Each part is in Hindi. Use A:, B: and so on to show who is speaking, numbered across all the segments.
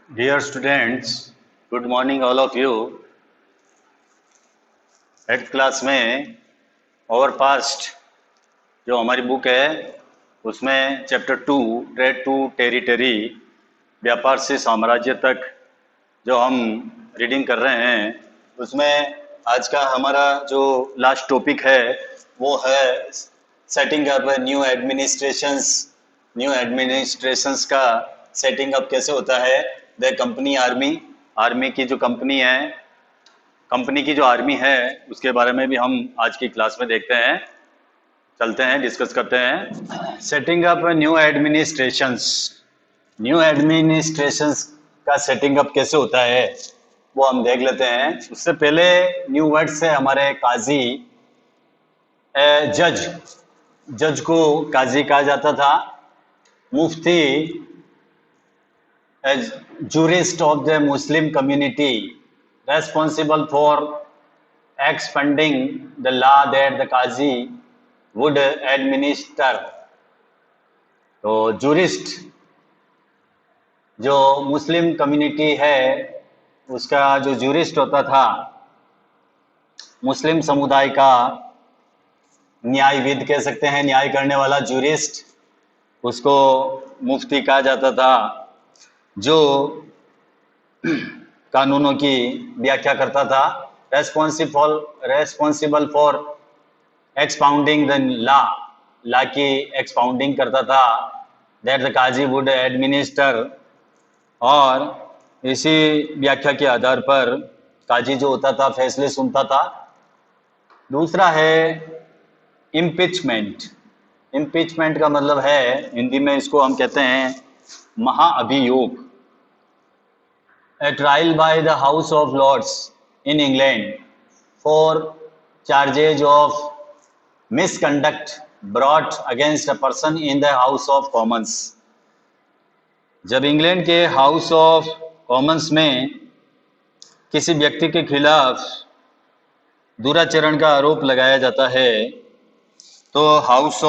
A: Dear students, good morning all of you. Head class में ओवर पास्ट जो हमारी बुक है उसमें चैप्टर 2 ट्रेड टू टेरिटरी व्यापार से साम्राज्य तक जो हम रीडिंग कर रहे हैं उसमें आज का हमारा जो लास्ट टॉपिक है वो है सेटिंग अप न्यू एडमिनिस्ट्रेशंस का सेटिंग अप कैसे होता है। द कंपनी आर्मी की जो कंपनी की जो आर्मी है उसके बारे में भी हम आज की क्लास में देखते हैं, चलते हैं, डिस्कस करते हैं। सेटिंग अप न्यू एडमिनिस्ट्रेशंस का सेटिंग अप कैसे होता है वो हम देख लेते हैं। उससे पहले न्यू वर्ड्स है हमारे काजी, जज को काजी कहा जाता था। Mufti, jurist of the Muslim community responsible for expanding the law that the Qazi would administer। तो जूरिस्ट जो मुस्लिम कम्युनिटी है उसका जो जूरिस्ट होता था, मुस्लिम समुदाय का न्यायविद कह सकते हैं, न्याय करने वाला जूरिस्ट, उसको मुफ्ती कहा जाता था, जो कानूनों की व्याख्या करता था। Responsible for expounding the law की एक्सपाउंडिंग करता था। That the qazi would administer, और इसी व्याख्या के आधार पर काजी जो होता था फैसले सुनता था। दूसरा है इम्पीचमेंट। इम्पीचमेंट का मतलब है, हिंदी में इसको हम कहते हैं महाअभियोग। A trial by the House of Lords in England for charges of misconduct brought against a person in the House of Commons। जब इंग्लैंड के हाउस ऑफ कॉमन्स में किसी व्यक्ति के खिलाफ दुराचरण का आरोप लगाया जाता है तो हाउस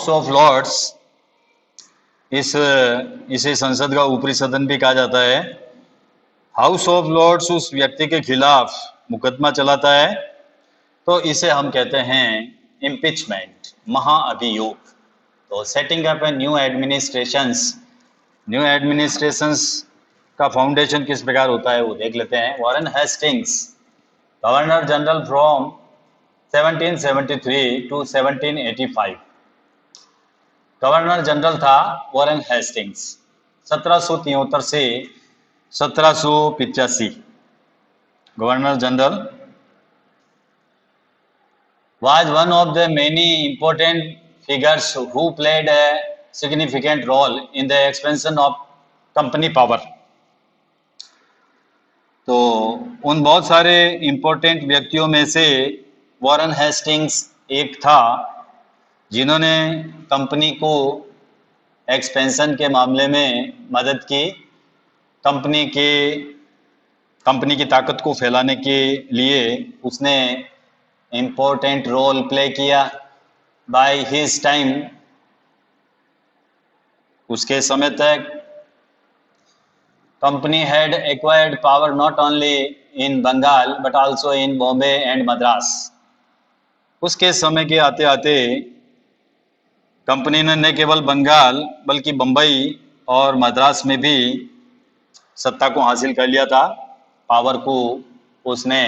A: ऑफ लॉर्ड्स, इसे संसद का ऊपरी सदन भी कहा जाता है। हाउस ऑफ लॉर्ड्स उस व्यक्ति के खिलाफ मुकदमा चलाता है तो इसे हम कहते हैं इम्पीचमेंट, महाअभियोग। तो setting up a new administrations का फाउंडेशन किस प्रकार होता है वो देख लेते हैं। Warren Hastings, governor general from 1773 to 1785। Governor general था वॉरेन हेस्टिंग्स 1773 से 1785। Governor general was one of the many important figures who played a significant role in the expansion of company power। तो उन बहुत सारे इंपॉर्टेंट व्यक्तियों में से वॉरेन हेस्टिंग्स एक था जिन्होंने कंपनी को एक्सपेंशन के मामले में मदद की। कंपनी की ताकत को फैलाने के लिए उसने इम्पोर्टेंट रोल प्ले किया। बाय हिज टाइम, उसके समय तक company had acquired power not only in Bengal but also in Bombay and Madras. उसके समय के आते आते कंपनी ने न केवल बंगाल बल्कि बंबई और मद्रास में भी सत्ता को हासिल कर लिया था, पावर को उसने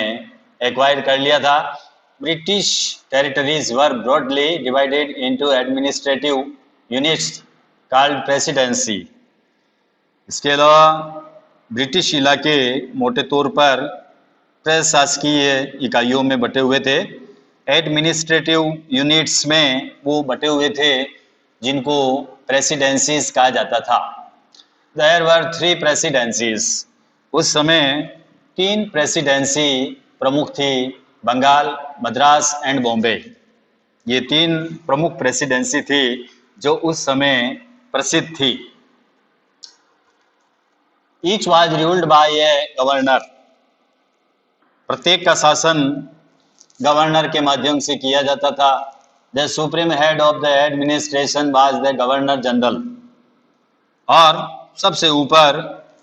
A: एक्वायर कर लिया था। British territories were broadly divided into administrative units called presidency. इसके अलावा ब्रिटिश इलाके मोटे तौर पर प्रशासकीय इकाइयों में बटे हुए थे। एडमिनिस्ट्रेटिव यूनिट्स में वो बटे हुए थे जिनको प्रेसिडेंसीज कहा जाता था। There were 3 presidencies. उस समय 3 प्रेसिडेंसी प्रमुख थी, बंगाल, मद्रास एंड बॉम्बे। ये 3 प्रमुख प्रेसिडेंसी थी जो उस समय प्रसिद्ध थी। Each was ruled by a governor. प्रत्येक का शासन गवर्नर के माध्यम से किया जाता था। The supreme head of the administration was the governor general, और सबसे ऊपर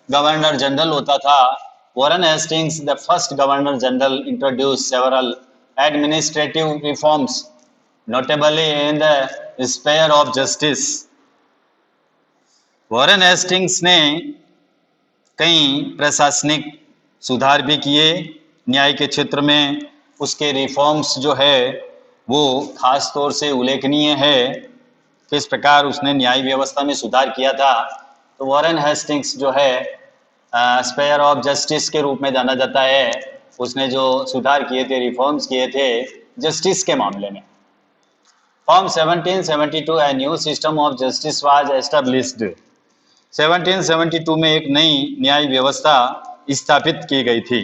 A: गवर्नर जनरल होता था। Warren Hastings, the first governor general, introduce several administrative reforms, notably in the sphere of justice. Warren Hastings ने कई प्रशासनिक सुधार भी किए न्याय के क्षेत्र में। उसके रिफॉर्म्स जो है वो खास तौर से उल्लेखनीय है, किस प्रकार उसने न्याय व्यवस्था में सुधार किया था। तो वॉरेन हेस्टिंग्स जो है स्पेयर ऑफ जस्टिस के रूप में जाना जाता है। उसने जो सुधार किए थे, रिफॉर्म्स किए थे जस्टिस के मामले में। From 1772 a new system of justice was established. 1772 में एक नई न्याय व्यवस्था स्थापित की गई थी।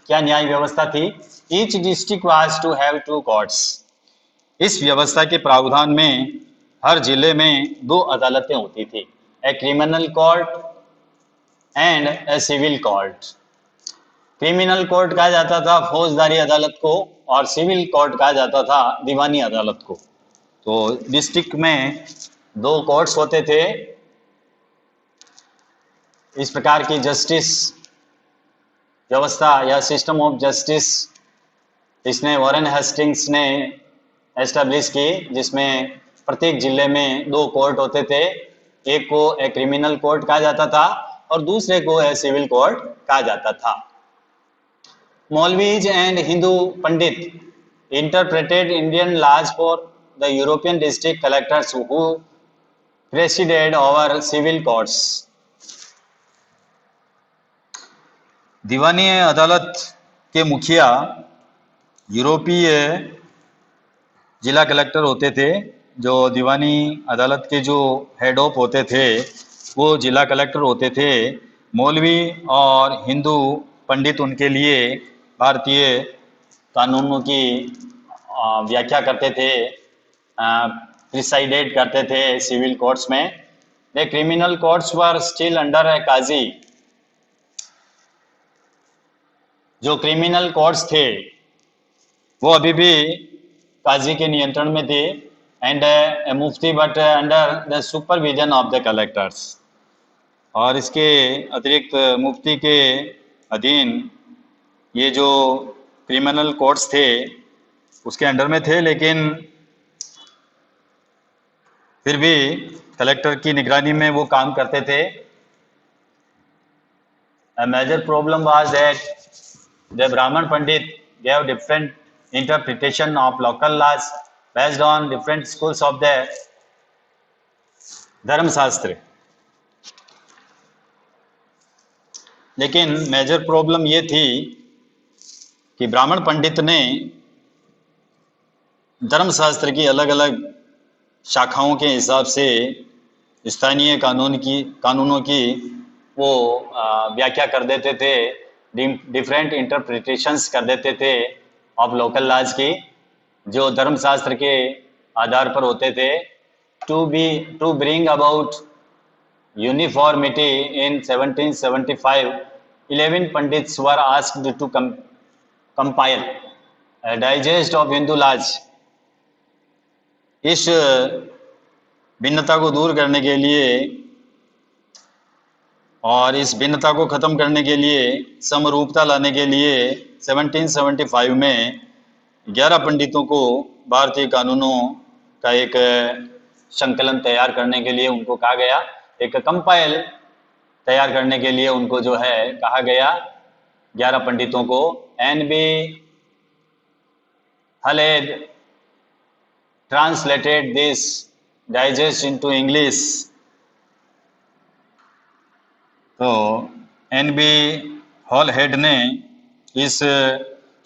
A: क्या न्याय व्यवस्था थी? Each district was to have 2 courts. इस व्यवस्था के प्रावधान में हर जिले में 2 अदालतें होती थी, a criminal court and a civil court. Criminal court कहा जाता था फौजदारी अदालत को, और सिविल कोर्ट कहा जाता था दीवानी अदालत को। तो डिस्ट्रिक्ट में 2 कोर्ट्स होते थे। इस प्रकार की जस्टिस व्यवस्था या सिस्टम ऑफ जस्टिस इसने वॉरेन हेस्टिंग्स ने एस्टेब्लिश की, जिसमें प्रत्येक जिले में 2 कोर्ट होते थे। एक को ए क्रिमिनल कोर्ट कहा जाता था और दूसरे को ए सिविल कोर्ट कहा जाता था। Maulvis and Hindu pandit interpreted Indian laws for the European district collectors who presided over civil courts. दीवानी अदालत के मुखिया यूरोपीय जिला कलेक्टर होते थे। जो दीवानी अदालत के जो हेड ऑफ होते थे वो जिला कलेक्टर होते थे। मौलवी और हिंदू पंडित उनके लिए भारतीय कानूनों की व्याख्या करते थे, प्रिसाइडेड करते थे सिविल कोर्ट्स में। The criminal courts were still under a qazi. जो क्रिमिनल कोर्ट्स थे वो अभी भी काजी के नियंत्रण में थे, and mufti but under the supervision of the collectors. और इसके अतिरिक्त मुफ्ती के अधीन ये जो क्रिमिनल कोर्ट्स थे उसके अंडर में थे, लेकिन फिर भी कलेक्टर की निगरानी में वो काम करते थे। A major problem was that the Brahman Pandit gave different interpretation of local laws based on different schools of the धर्म शास्त्र। लेकिन मेजर प्रॉब्लम ये थी कि ब्राह्मण पंडित ने धर्म शास्त्र की अलग अलग शाखाओं के हिसाब से स्थानीय कानूनों की वो व्याख्या कर देते थे, डिफरेंट इंटरप्रिटेशंस कर देते थे ऑफ लोकल लॉज की, जो धर्मशास्त्र के आधार पर होते थे। To bring about uniformity in 1775 11 pandits were asked to compile digest of Hindu laws. इस भिन्नता को दूर करने के लिए और इस भिन्नता को ख़त्म करने के लिए, समरूपता लाने के लिए 1775 में 11 पंडितों को भारतीय कानूनों का एक संकलन तैयार करने के लिए उनको कहा गया, एक कंपाइल तैयार करने के लिए उनको जो है कहा गया 11 पंडितों को। N B. Halhed translated this digest into English. तो एन.बी. हॉलहेड ने इस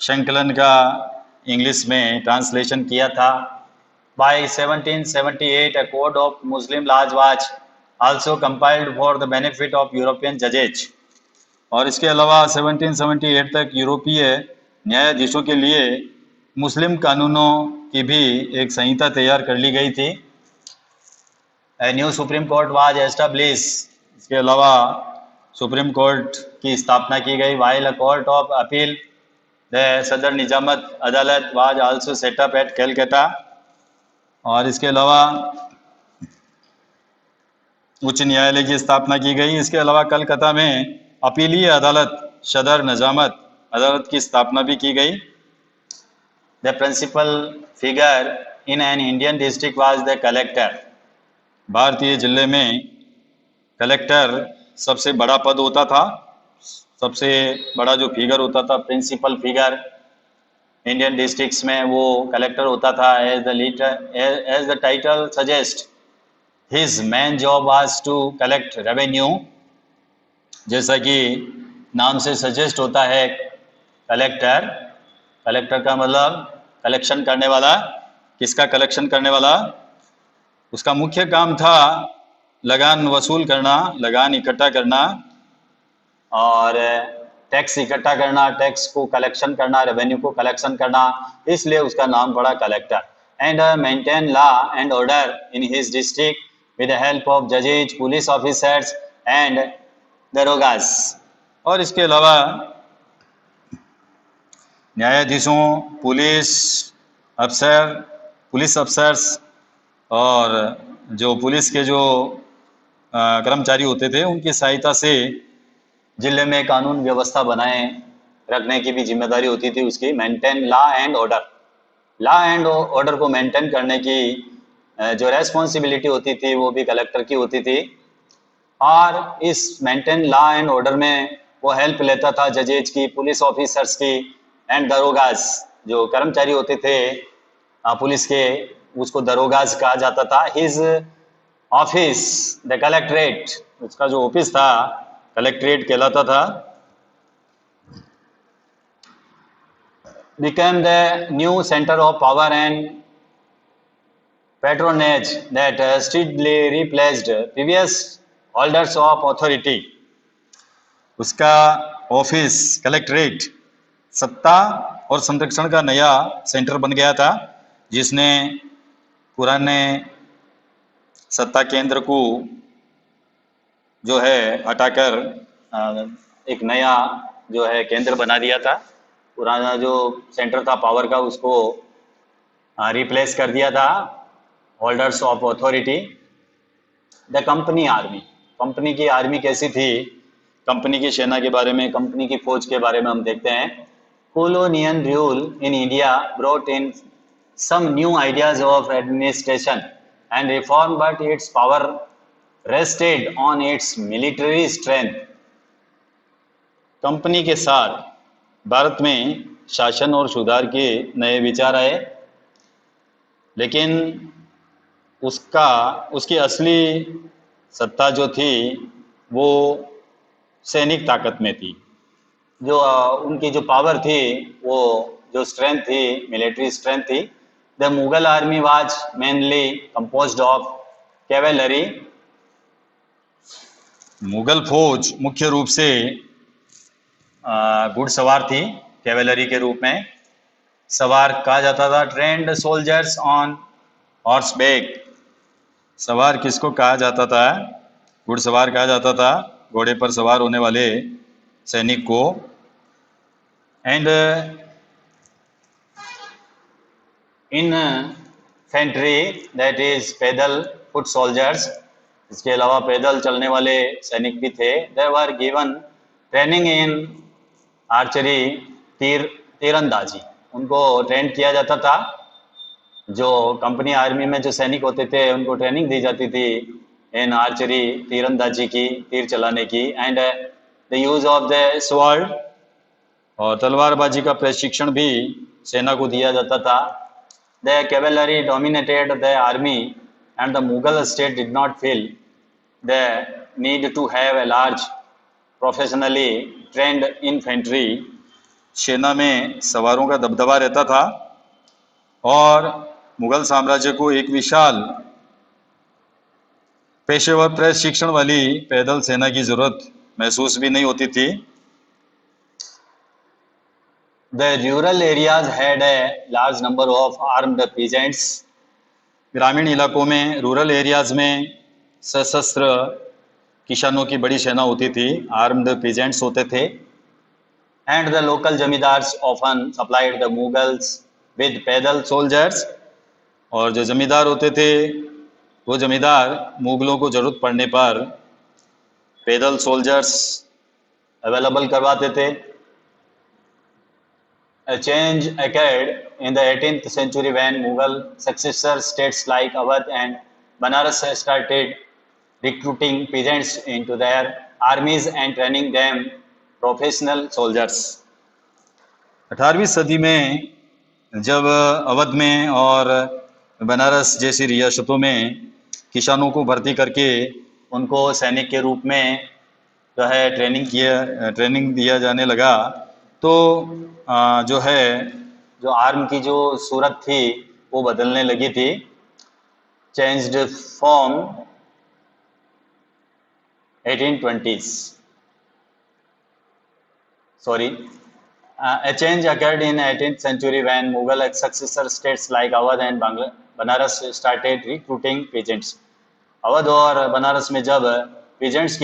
A: संकलन का इंग्लिश में ट्रांसलेशन किया था। By 1778 a code of Muslim laws was also compiled for the benefit of European judges। और इसके अलावा 1778 तक यूरोपीय न्यायाधीशों के लिए मुस्लिम कानूनों की भी एक संहिता तैयार कर ली गई थी। A new supreme court was establish. इसके अलावा सुप्रीम कोर्ट की स्थापना की गई। While a court of appeal the Sadar Nizamat Adalat was also set up at Calcutta. और इसके अलावा उच्च न्यायालय की स्थापना की गई। इसके अलावा कलकत्ता में अपीलीय अदालत सदर निजामत अदालत की स्थापना भी की गई। The principal figure in an Indian district was the collector. भारतीय जिले में कलेक्टर सबसे बड़ा पद होता था, सबसे बड़ा जो फिगर होता था, प्रिंसिपल फिगर इंडियन डिस्ट्रिक्ट्स में वो कलेक्टर होता था। As the title suggest his main job was to collect revenue. जैसा कि नाम से सजेस्ट होता है, कलेक्टर, कलेक्टर का मतलब कलेक्शन करने वाला। किसका कलेक्शन करने वाला? उसका मुख्य काम था लगान वसूल करना, लगान इकट्ठा करना और टैक्स इकट्ठा करना, टैक्स को कलेक्शन करना, रेवेन्यू को कलेक्शन करना, इसलिए उसका नाम पड़ा collector. And maintain law and order in his district with the help of जजेज, पुलिस ऑफिसर्स एंड दरोगास। और इसके अलावा न्यायाधीशों, पुलिस अफसर्स और जो पुलिस के जो कर्मचारी होते थे, उनकी सहायता से जिले में कानून व्यवस्था बनाए रखने की भी जिम्मेदारी होती थी उसकी। Maintain law and order, law and order को मेंटेन करने की जो रेस्पॉन्सिबिलिटी होती थी वो भी कलेक्टर की होती थी। और इस मेंटेन लॉ एंड ऑर्डर में वो हेल्प लेता था जजेज की, पुलिस ऑफिसर्स की एंड दरोगास, जो कर्मचारी होते थे पुलिस के, उसको दरोगास कहा जाता था। हिज ऑफिस द कलेक्ट्रेट, उसका जो ऑफिस था कलेक्ट्रेट कहलाता था। became the new center of power and patronage that strictly replaced previous holders of authority। उसका ऑफिस कलेक्ट्रेट सत्ता और संरक्षण का नया सेंटर बन गया था, जिसने पुराने सत्ता केंद्र को जो है हटाकर एक नया जो है केंद्र बना दिया था। पुराना जो सेंटर था पावर का, उसको रिप्लेस कर दिया था holders of authority. The company army, company की आर्मी कैसी थी, कंपनी की सेना के बारे में, कंपनी की फौज के बारे में हम देखते हैं। colonial rule in India brought in some new ideas of administration and reform, but its power rested on its military strength। Company के साथ भारत में शासन और सुधार के नए विचार आए, लेकिन उसकी असली सत्ता जो थी वो सैनिक ताकत में थी। जो उनकी जो पावर थी, वो जो स्ट्रेंथ थी, मिलिट्री स्ट्रेंथ थी। The Mughal army was mainly composed of cavalry. Mughal फौज मुख्य रूप से घुड़सवार थी, कैवेलरी के रूप में सवार कहा जाता था। ट्रेंड सोल्जर्स ऑन हॉर्सबैक, सवार किसको कहा जाता था? घुड़सवार कहा जाता था, घोड़े पर सवार होने वाले सैनिक को। एंड इनफेंट्री, दैट इज पैदल फुट सोल्जर्स, इसके अलावा पैदल चलने वाले सैनिक भी थे। They were given training in archery, तीरंदाजी, उनको ट्रेन किया जाता था। जो कंपनी आर्मी में जो सैनिक होते थे उनको ट्रेनिंग दी जाती थी इन आर्चरी, तीरंदाजी की, तीर चलाने की। And the use of the sword, और तलवारबाजी का प्रशिक्षण भी सेना को दिया जाता था। The cavalry dominated the army and the Mughal state did not feel the need to have a large professionally trained infantry. सेना में सवारों का दबदबा रहता था और मुगल साम्राज्य को एक विशाल पेशेवर प्रशिक्षण वाली पैदल सेना की जरूरत महसूस भी नहीं होती थी। The rural areas had a large number of armed peasants। ग्रामीण इलाकों में, रूरल एरियाज में सशस्त्र किसानों की बड़ी सेना होती थी, आर्म्ड पीजेंट्स होते थे। And the local zamindars often supplied the Mughals with पैदल सोल्जर्स। और जो जमींदार होते थे वो जमींदार मुगलों को ज़रूरत पड़ने पर पैदल सोल्जर्स अवेलेबल करवाते थे. A change occurred in the 18th century when Mughal successor states like Awadh and Banaras started recruiting peasants into their armies and training them professional soldiers. 18वीं सदी में जब अवध में और बनारस जैसी रियासतों में किसानों को भर्ती करके उनको सैनिक के रूप में जो है ट्रेनिंग दिया जाने लगा, तो जो है जो आर्म की जो सूरत थी वो बदलने लगी थी. Changed from 1820s. Sorry. A change occurred in 18th century when Mughal successor states like Awadh and Banaras started recruiting peasants. Awadh और बनारस में जब पीजेंट्स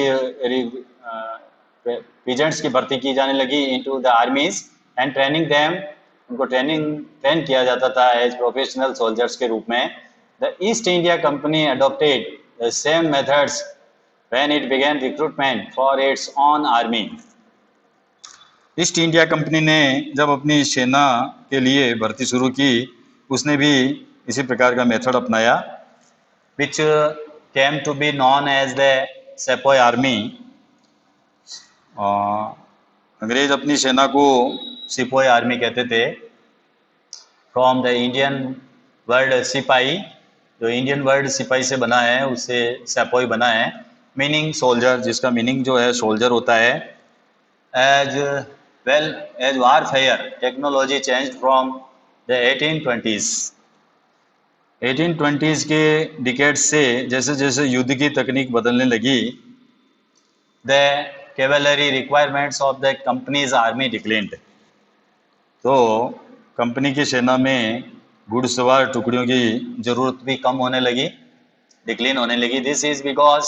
A: की भर्ती की जाने लगी into the armies and training them, उनको ट्रेन किया जाता था एज प्रोफेशनल सोल्जर्स के रूप में. The east India company adopted the same methods when it began recruitment for its on army. East India company ने जब अपनी सेना के लिए भर्ती शुरू की, उसने भी इसी प्रकार का मेथड अपनाया, which came to be known as the sepoy army. अंग्रेज अपनी सेना को सिपॉय आर्मी कहते थे. फ्रॉम द इंडियन वर्ड सिपाही, जो इंडियन वर्ड सिपाही से बना है उससे सेपॉय बना है, मीनिंग सोल्जर, जिसका मीनिंग जो है सोल्जर होता है. As well as warfare technology change from the 1820s. 1820s के डिकेड से जैसे जैसे युद्ध की तकनीक बदलने लगी, the cavalry requirements of the company's army declined. तो कंपनी की सेना में घुड़सवार टुकड़ियों की जरूरत भी कम होने लगी, डिक्लाइन होने लगी. दिस इज बिकॉज,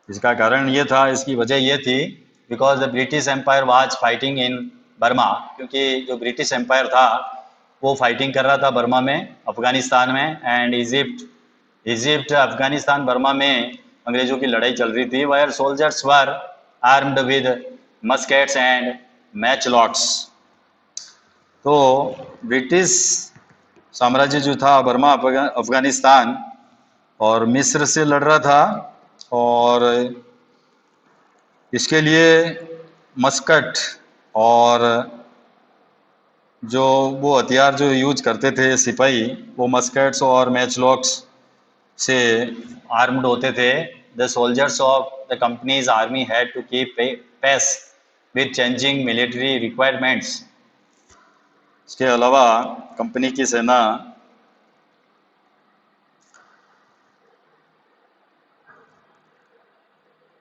A: इसका कारण ये था, इसकी वजह ये थी, because the British empire was fighting in Burma, क्योंकि जो ब्रिटिश एम्पायर था वो फाइटिंग कर रहा था बर्मा में, अफगानिस्तान में, एंड इजिप्ट अफगानिस्तान बर्मा में अंग्रेजों की लड़ाई चल रही थी. Where soldiers were armed with muskets and matchlocks. तो ब्रिटिश साम्राज्य जो था बर्मा अफगानिस्तान और मिस्र से लड़ रहा था, और इसके लिए मस्कट और जो वो हथियार जो यूज करते थे सिपाही, वो मस्कट्स और मैचलॉक्स से आर्म्ड होते थे. The soldiers of the company's army had to keep pace with changing military requirements. इसके अलावा कंपनी की सेना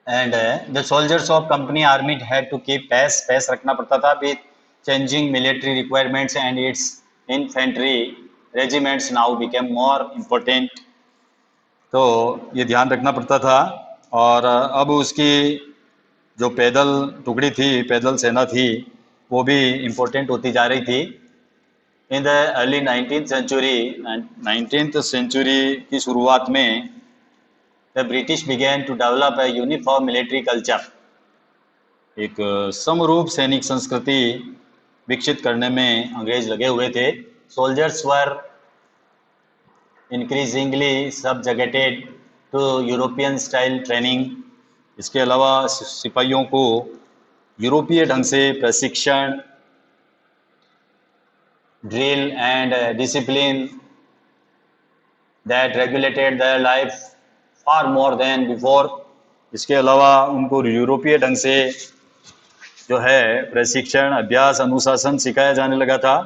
A: and the soldiers of company army had to keep pace रखना पड़ता था with changing military requirements, and its infantry regiments now became more important. तो ये ध्यान रखना पड़ता था, और अब उसकी जो पैदल टुकड़ी थी, पैदल सेना थी, वो भी इम्पोर्टेंट होती जा रही थी. In the early 19th century की शुरुआत में the British began to develop a uniform military culture. एक समरूप सैनिक संस्कृति विकसित करने में अंग्रेज लगे हुए थे. Soldiers were increasingly subjugated to European style training. इसके अलावा सिपाहियों को यूरोपीय ढंग से प्रशिक्षण, drill and discipline that regulated their life far more than before. इसके अलावा उनको यूरोपीय ढंग से जो है प्रशिक्षण, अभ्यास, अनुशासन सिखाया जाने लगा था.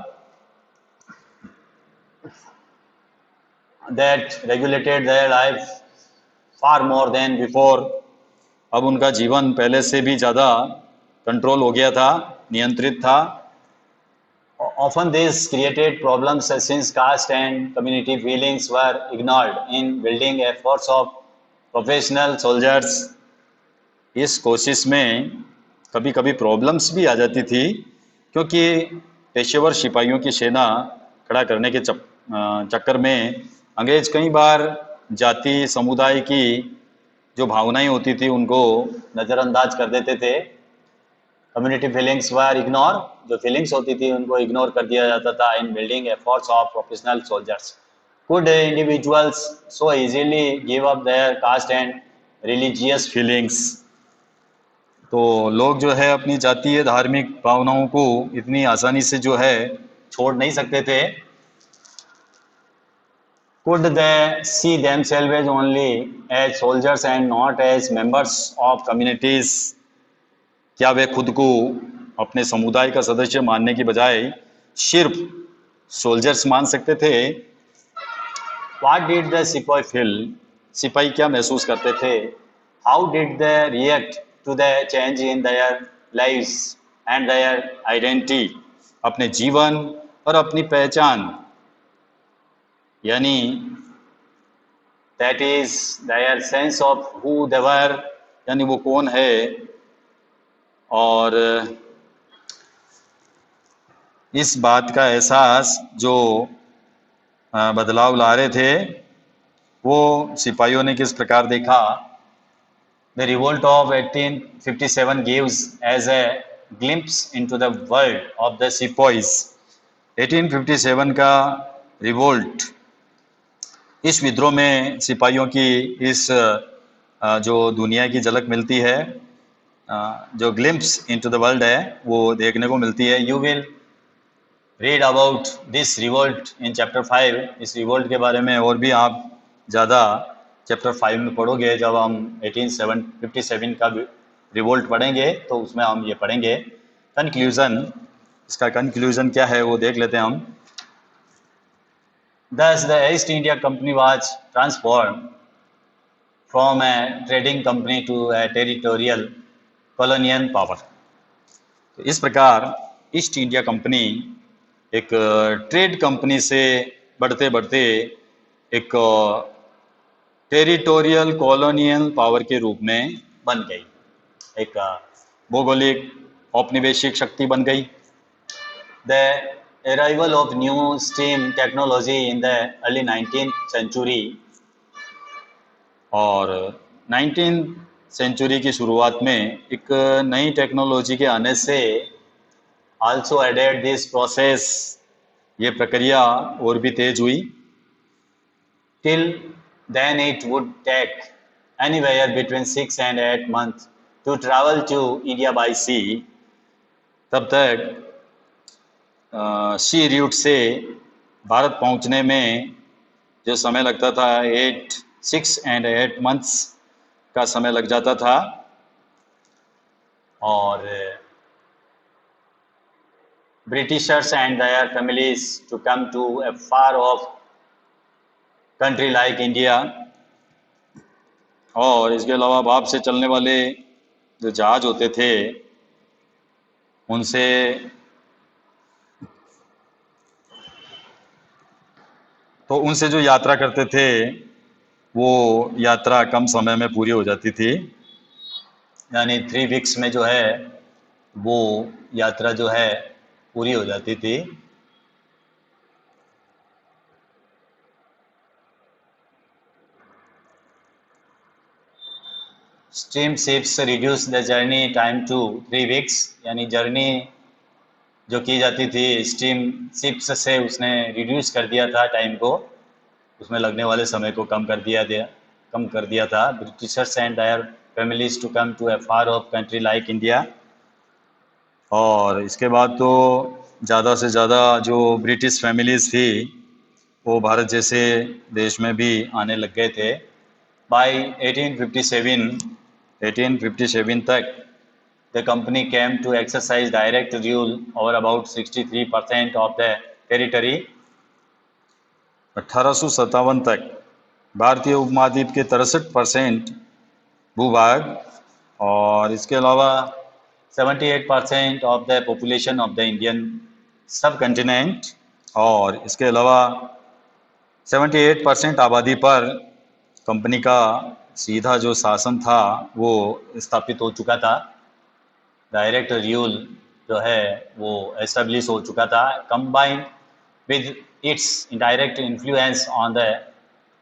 A: That regulated their life far more than before. अब उनका जीवन पहले से भी ज़्यादा कंट्रोल हो गया था, नियंत्रित था. Often this created problems since caste and community feelings were ignored in building a force of professional soldiers. इस कोशिश में कभी कभी प्रॉब्लम्स भी आ जाती थी, क्योंकि पेशेवर सिपाहियों की सेना खड़ा करने के चक्कर में अंग्रेज कई बार जाति समुदाय की जो भावनाएं होती थी उनको नज़रअंदाज कर देते थे। कम्युनिटी फीलिंग्स वर इग्नोर, जो फीलिंग्स होती थी उनको इग्नोर कर दिया जाता था इन building efforts of professional soldiers. Could individuals so easily give up their caste and religious feelings. तो लोग जो है अपनी जातीय धार्मिक भावनाओं को इतनी आसानी से जो है छोड़ नहीं सकते थे। Could they see themselves only as soldiers and not as members of communities? क्या वे खुद को अपने समुदाय का सदस्य मानने की बजाय सिर्फ सोल्जर्स मान सकते थे? What did the सिपाही feel? सिपाही क्या महसूस करते थे? How did they react to the change in their lives and their identity? अपने जीवन और अपनी पहचान, यानी that is their sense of who they were, यानी वो कौन है, और इस बात का एहसास जो बदलाव ला रहे थे वो सिपाहियों ने किस प्रकार देखा। The revolt of 1857 gives as a glimpse into the world of the sepoys. 1857 का रिवोल्ट, इस विद्रोह में सिपाहियों की इस जो दुनिया की झलक मिलती है, जो ग्लिम्प्स इनटू द वर्ल्ड है, वो देखने को मिलती है। You will read about this revolt in chapter 5। इस रिवोल्ट के बारे में और भी आप ज़्यादा चैप्टर 5 में पढ़ोगे। जब हम 1857 का रिवोल्ट पढ़ेंगे तो उसमें हम ये पढ़ेंगे। कंक्लूज़न, इसका कंक्लूज़न क्या है वो देख लेते हैं हम। Thus, the East India Company was transformed from a trading company to a territorial colonial power. तो इस प्रकार ईस्ट इंडिया कंपनी एक ट्रेड कंपनी से बढ़ते बढ़ते एक टेरिटोरियल कॉलोनियल पावर के रूप में बन गई, एक भौगोलिक औपनिवेशिक शक्ति बन गई। The arrival of new steam technology in the early 19th century, और 19th सेंचुरी की शुरुआत में एक नई टेक्नोलॉजी के आने से also added this process, ये प्रक्रिया और भी तेज हुई। Till then it would take anywhere between 6 and 8 months to travel to India by sea. तब तक सी रूट से भारत पहुंचने में जो समय लगता था 6 and 8 months का समय लग जाता था। और Britishers and their families to come to a far off country like India, और इसके अलावा भाप से चलने वाले जो जहाज होते थे उनसे जो यात्रा करते थे वो यात्रा कम समय में पूरी हो जाती थी, यानी 3 वीक्स में जो है वो यात्रा जो है पूरी हो जाती थी। Steam ships reduce the journey time to 3 weeks, यानी जर्नी जो की जाती थी स्टीम शिप्स से उसने रिड्यूस कर दिया था टाइम को, उसमें लगने वाले समय को कम कर दिया था। Britishers and their families to come to a far off country like India, और इसके बाद तो ज़्यादा से ज़्यादा जो ब्रिटिश फैमिलीज़ थी वो भारत जैसे देश में भी आने लग गए थे। बाय 1857 तक the company came to exercise direct rule over about 63% of the territory. 1857 तक भारतीय उपमहाद्वीप के 63% भूभाग, और इसके अलावा 78% of the population of the Indian सब कंटिनेंट, और इसके अलावा 78% आबादी पर कंपनी का सीधा जो शासन था वो स्थापित हो चुका था। डायरेक्ट रूल जो है वो एस्टेब्लिश हो चुका था, combined with its indirect influence on the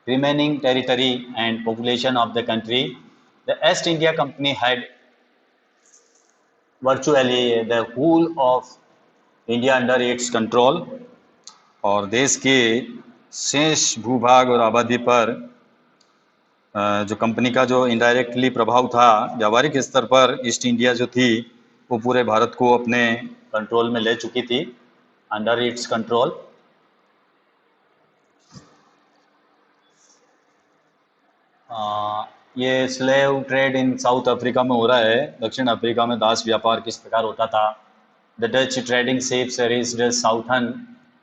A: remaining territory and population of the country. The East India Company had virtually the whole of India under its control और देश के शेष भूभाग और आबादी पर जो कंपनी का जो इनडायरेक्टली प्रभाव था व्यावहारिक स्तर पर ईस्ट इंडिया जो थी वो पूरे भारत को अपने कंट्रोल में ले चुकी थी, अंडर इट्स कंट्रोल। ये slave trade in south Africa में हो रहा है। दक्षिण अफ्रीका में दास व्यापार किस प्रकार होता था। The Dutch trading ships reached southern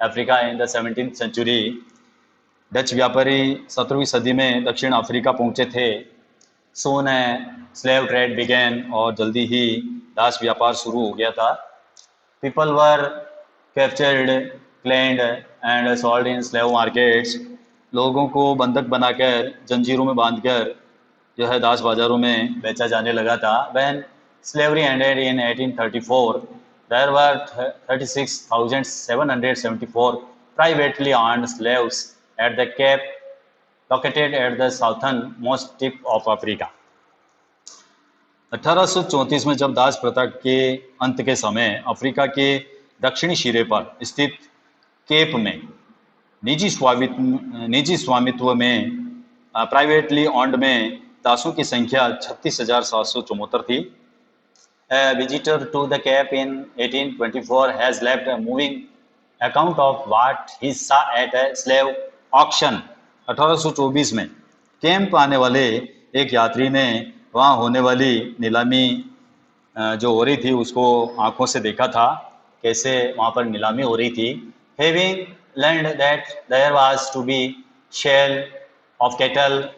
A: Africa in the 17th century. Dutch व्यापारी 17वीं सदी में दक्षिण अफ्रीका पहुंचे थे। सोन स्लेव ट्रेड बिगेन और जल्दी ही दास व्यापार शुरू हो गया था। People were captured, claimed and sold in slave markets. लोगों को बंधक बनाकर जंजीरों में बांधकर जो है दास बाजारों में बेचा जाने लगा था। When slavery ended in 1834 there were 36,774 privately owned slaves at the Cape located at the southern most tip of Africa। 1834 में जब दास प्रथा के अंत के समय अफ्रीका के दक्षिणी सिरे पर स्थित केप में निजी स्वामित्व में प्राइवेटली ऑन्ड में दासों की संख्या 36,774 थी। A visitor to the Cape in 1824 has left a moving account of what he saw at a slave auction। 1824 में कैंप आने वाले एक यात्री ने वहाँ होने वाली नीलामी जो हो रही थी उसको आंखों से देखा था, कैसे वहाँ पर नीलामी हो रही थी। Having learned that there was to be sale of cattle,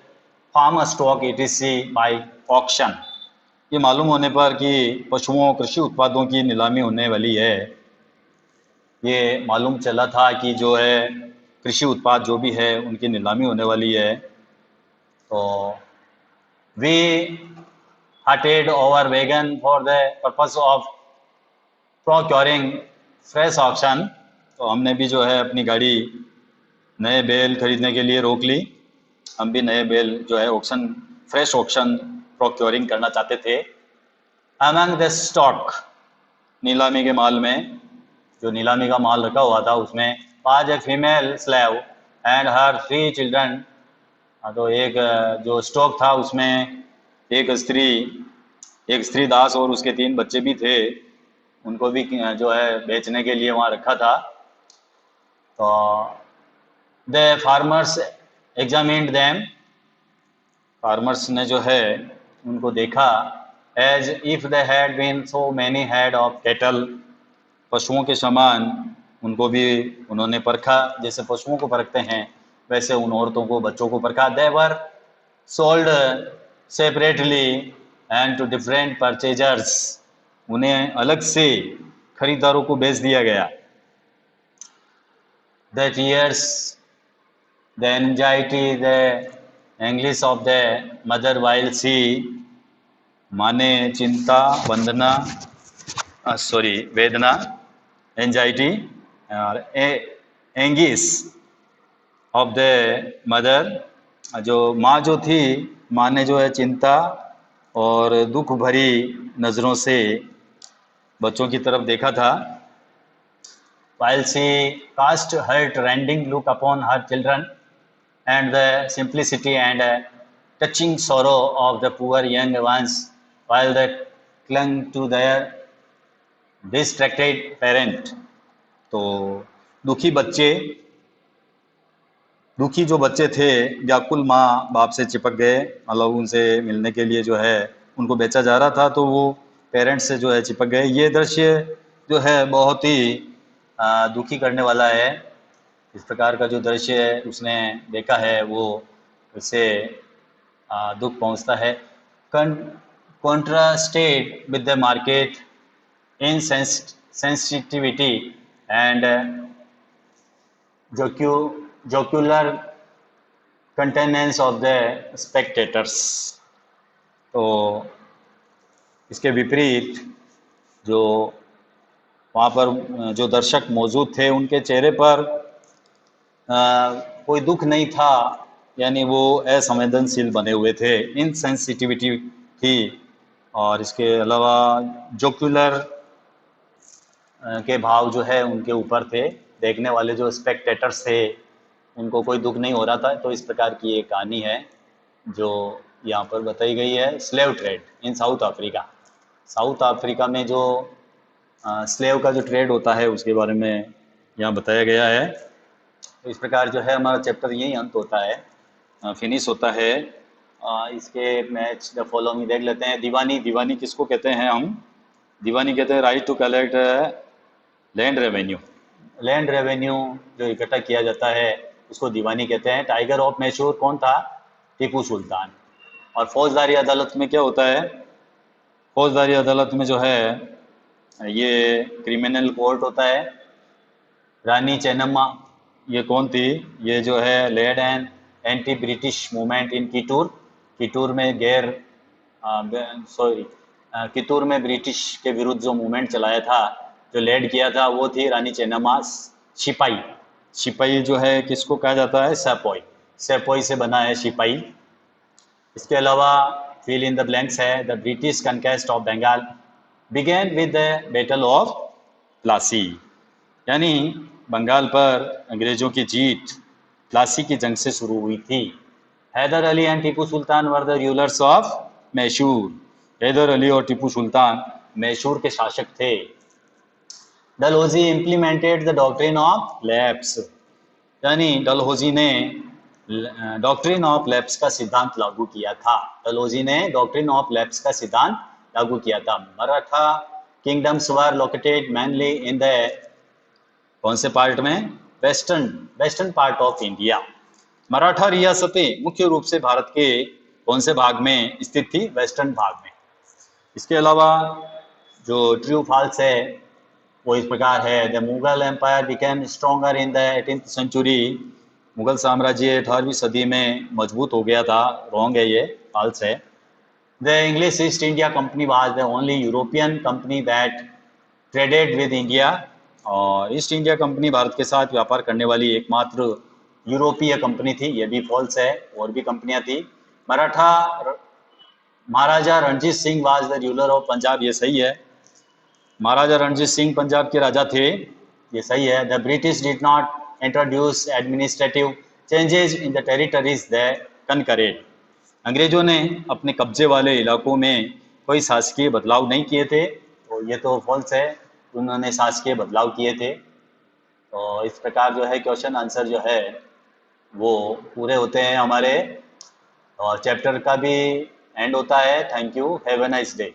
A: farmer stock etc by auction। ये मालूम होने पर कि पशुओं कृषि उत्पादों की नीलामी होने वाली है, ये मालूम चला था कि जो है कृषि उत्पाद जो भी है उनकी नीलामी होने वाली है। तो we halted over wagon for the purpose of procuring fresh auction. तो हमने भी जो है अपनी गाड़ी नए बैल खरीदने के लिए रोक ली। हम भी नए बैल जो है ऑक्शन, फ्रेश ऑक्शन प्रोक्योरिंग करना चाहते थे। अमंग द स्टॉक, नीलामी के माल में जो नीलामी का माल रखा हुआ था उसमें was a female slave and her 3 children. तो एक जो स्टॉक था उसमें एक स्त्री दास और उसके 3 बच्चे भी थे, उनको भी जो है बेचने के लिए वहाँ रखा था। तो the farmers examined them, farmers ने जो है उनको देखा। As if they had been so many head of cattle, पशुओं के समान उनको भी उन्होंने परखा, जैसे पशुओं को परखते हैं वैसे उन औरतों को, बच्चों को परखा। They were sold separately and to different purchasers, उन्हें अलग से खरीदारों को बेच दिया गया। The tears, the anxiety, the anguish of the mother while she, माने चिंता, वंदना वेदना, एंजाइटी और एंगिस ऑफ द मदर, जो माँ जो थी, माँ ने जो है चिंता और दुख भरी नज़रों से बच्चों की तरफ देखा था। while she cast her rending look upon her children and the simplicity and touching sorrow of the poor young ones while they clung to their distracted parent। तो दुखी जो बच्चे थे व्याकुल माँ बाप से चिपक गए, मतलब उनसे मिलने के लिए जो है उनको बेचा जा रहा था तो वो पेरेंट्स से जो है चिपक गए। ये दृश्य जो है बहुत ही दुखी करने वाला है। इस प्रकार का जो दृश्य है उसने देखा है वो उससे दुख पहुंचता है। Contrasted with the market in sensitivity and jocular contenance of the spectators। तो इसके विपरीत जो वहाँ पर जो दर्शक मौजूद थे उनके चेहरे पर कोई दुख नहीं था, यानी वो असंवेदनशील बने हुए थे, इनसेंसिटिविटी थी। और इसके अलावा जोक्युलर के भाव जो है उनके ऊपर थे, देखने वाले जो स्पेक्टेटर्स थे उनको कोई दुख नहीं हो रहा था। तो इस प्रकार की एक कहानी है जो यहाँ पर बताई गई है। Slave trade in south Africa, south Africa में जो स्लेव का जो ट्रेड होता है उसके बारे में यहाँ बताया गया है। तो इस प्रकार जो है हमारा चैप्टर यही अंत होता है, फिनिश होता है। इसके मैच द फॉलोइंग देख लेते हैं। दीवानी, दीवानी किसको कहते हैं हम? दीवानी कहते हैं right to collect land revenue. Land revenue जो इकट्ठा किया जाता है उसको दीवानी कहते हैं। टाइगर ऑफ मैसूर कौन था? टीपू सुल्तान। और फौजदारी अदालत में क्या होता है? फौजदारी अदालत में जो है ये क्रिमिनल कोर्ट होता है। रानी चेन्नम्मा ये कौन थी? ये जो है led and anti British movement in Kittur. Kittur में कितूर में ब्रिटिश के विरुद्ध जो मूवमेंट चलाया था, जो लेड किया था, वो थी रानी चेन्नम्मा। सिपाही, सिपाही जो है किसको कहा जाता है? सेपोई। सेपोई से बना है सिपाही। इसके अलावा फिल इन द ब्लैंक्स है। The British conquest of Bengal began with the battle of Plassey, यानी बंगाल पर अंग्रेजों की जीत प्लासी की जंग से शुरू हुई थी। Hyder Ali and Tipu Sultan were the rulers of Mysore. Hyder Ali और टीपू सुल्तान मैसूर के शासक थे। Dalhousie implemented the doctrine of lapse, यानी डलहौजी ने डॉक्ट्रिन ऑफ लैप्स का सिद्धांत लागू किया था। डलहौजी ने डॉक्ट्रिन ऑफ लैप्स का सिद्धांत लागू किया था। Maratha kingdoms were located mainly in the कौन से पार्ट में? Western, western part of India. Maratha रियासतें मुख्य रूप से भारत के कौन से भाग में स्थित थी? वेस्टर्न भाग में। इसके अलावा जो ट्रू फॉल्स है वो इस प्रकार है। The Mughal empire became stronger in the 18th century. Mughal साम्राज्य 18वीं सदी में मजबूत हो गया था। रॉन्ग है, ये फॉल्स है। The English east India company was the only European company that traded with India. और ईस्ट इंडिया कंपनी भारत के साथ व्यापार करने वाली एकमात्र यूरोपीय कंपनी थी। ये भी फॉल्स है, और भी कंपनियां थी। Maratha Maharaja Ranjit Singh was the ruler of Punjab. ये सही है, महाराजा रणजीत सिंह पंजाब के राजा थे। ये सही है। The British did not introduce administrative changes in the territories the conquered. अंग्रेजों ने अपने कब्जे वाले इलाकों में कोई शासकीय बदलाव नहीं किए थे। तो ये तो फॉल्स है, उन्होंने शासकीय बदलाव किए थे। तो इस प्रकार जो है क्वेश्चन आंसर जो है वो पूरे होते हैं हमारे, और चैप्टर का भी एंड होता है। Thank you, have a nice day.